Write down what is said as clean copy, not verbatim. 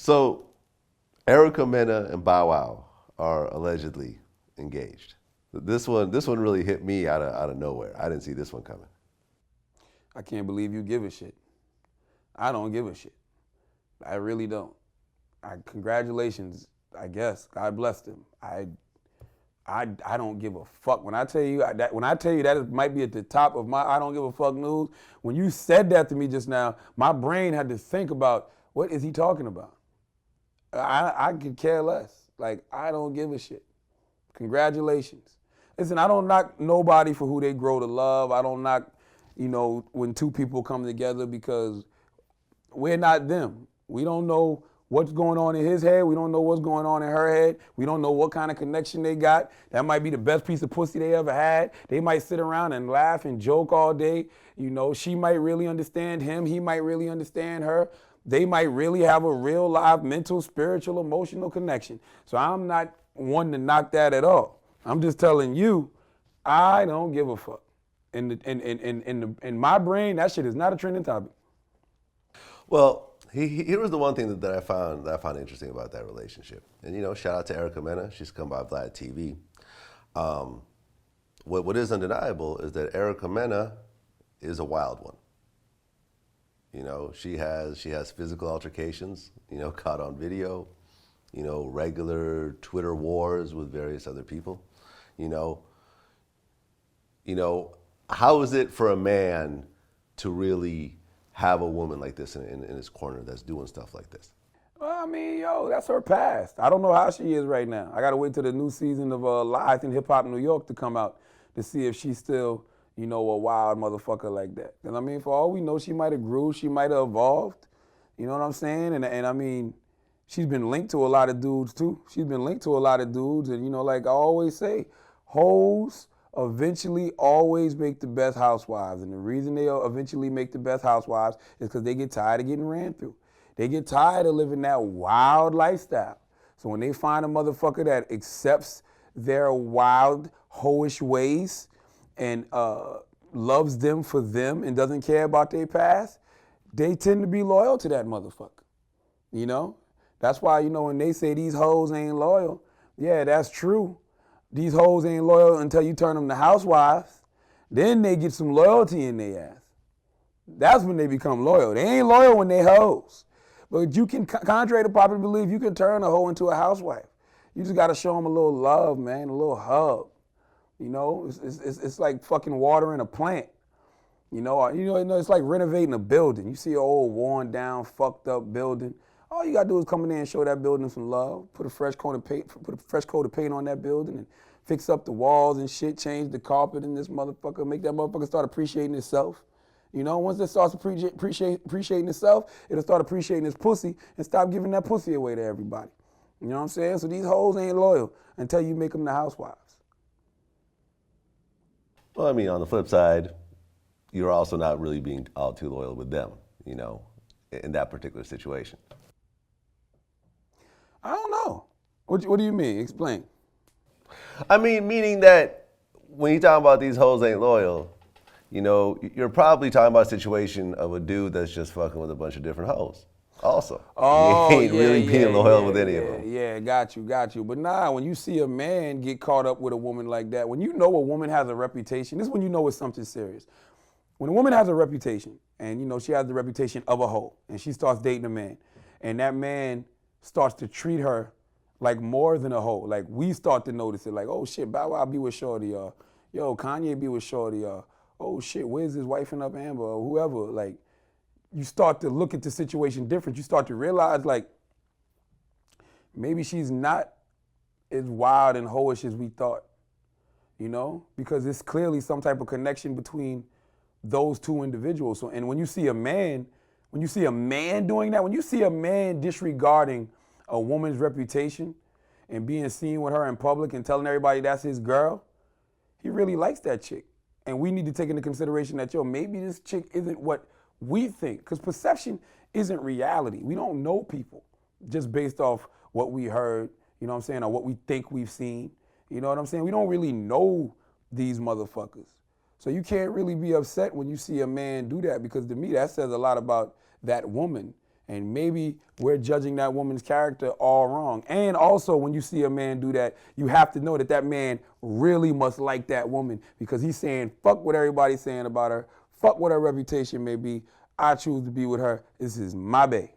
So, Erica Mena and Bow Wow are allegedly engaged. This one really hit me out of nowhere. I didn't see this one coming. I can't believe you give a shit. I don't give a shit. I really don't. Congratulations, I guess. God bless them. I don't give a fuck. When I tell you that might be at the top of my I don't give a fuck news, when you said that to me just now, my brain had to think about what is he talking about. I could care less. Like, I don't give a shit. Congratulations. Listen, I don't knock nobody for who they grow to love. I don't knock, when two people come together, because we're not them. We don't know what's going on in his head. We don't know what's going on in her head. We don't know what kind of connection they got. That might be the best piece of pussy they ever had. They might sit around and laugh and joke all day. She might really understand him. He might really understand her. They might really have a real live mental, spiritual, emotional connection. So I'm not one to knock that at all. I'm just telling you, I don't give a fuck. In my brain, that shit is not a trending topic. Well, here was the one thing that I found interesting about that relationship. And shout out to Erica Mena. She's come by VladTV. What is undeniable is that Erica Mena is a wild one. She has physical altercations, caught on video, regular Twitter wars with various other people. How is it for a man to really have a woman like this in his corner that's doing stuff like this? Well, that's her past. I don't know how she is right now. I got to wait till the new season of Live in Hip Hop New York to come out to see if she's still, a wild motherfucker like that. And for all we know, she might have grew, she might have evolved. You know what I'm saying? And she's been linked to a lot of dudes too. She's been linked to a lot of dudes. And like I always say, hoes eventually always make the best housewives. And the reason they eventually make the best housewives is because they get tired of getting ran through. They get tired of living that wild lifestyle. So when they find a motherfucker that accepts their wild, hoish ways and loves them for them and doesn't care about their past, they tend to be loyal to that motherfucker. That's why, when they say these hoes ain't loyal, yeah, that's true. These hoes ain't loyal until you turn them to housewives. Then they get some loyalty in their ass. That's when they become loyal. They ain't loyal when they hoes. But you can, contrary to popular belief, you can turn a hoe into a housewife. You just got to show them a little love, man, a little hug. It's like fucking watering a plant. It's like renovating a building. You see an old, worn down, fucked up building. All you gotta do is come in there and show that building some love. Put a fresh coat of paint on that building and fix up the walls and shit. Change the carpet in this motherfucker. Make that motherfucker start appreciating itself. Once it starts appreciating itself, it'll start appreciating its pussy and stop giving that pussy away to everybody. You know what I'm saying? So these hoes ain't loyal until you make them the housewives. Well, on the flip side, you're also not really being all too loyal with them, in that particular situation. I don't know. What do you mean? Explain. Meaning that when you talk about these hoes ain't loyal, you're probably talking about a situation of a dude that's just fucking with a bunch of different hoes. Also, oh, you ain't really being loyal with any of them. Yeah, got you. But when you see a man get caught up with a woman like that, when you know a woman has a reputation, this is when you know it's something serious. When a woman has a reputation, and she has the reputation of a hoe, and she starts dating a man, and that man starts to treat her like more than a hoe, like we start to notice it, like, oh shit, Bow Wow be with Shorty, yo, Kanye be with Shorty, oh shit, where's his wifing up Amber, or whoever, like, you start to look at the situation different. You start to realize, like, maybe she's not as wild and hoish as we thought, because it's clearly some type of connection between those two individuals. So, and when you see a man doing that, when you see a man disregarding a woman's reputation and being seen with her in public and telling everybody that's his girl, he really likes that chick. And we need to take into consideration that, maybe this chick isn't what we think, because perception isn't reality. We don't know people just based off what we heard, or what we think we've seen. You know what I'm saying? We don't really know these motherfuckers. So you can't really be upset when you see a man do that, because to me that says a lot about that woman And maybe we're judging that woman's character all wrong. And also, when you see a man do that, you have to know that that man really must like that woman, because he's saying, fuck what everybody's saying about her, fuck what her reputation may be. I choose to be with her. This is my bae.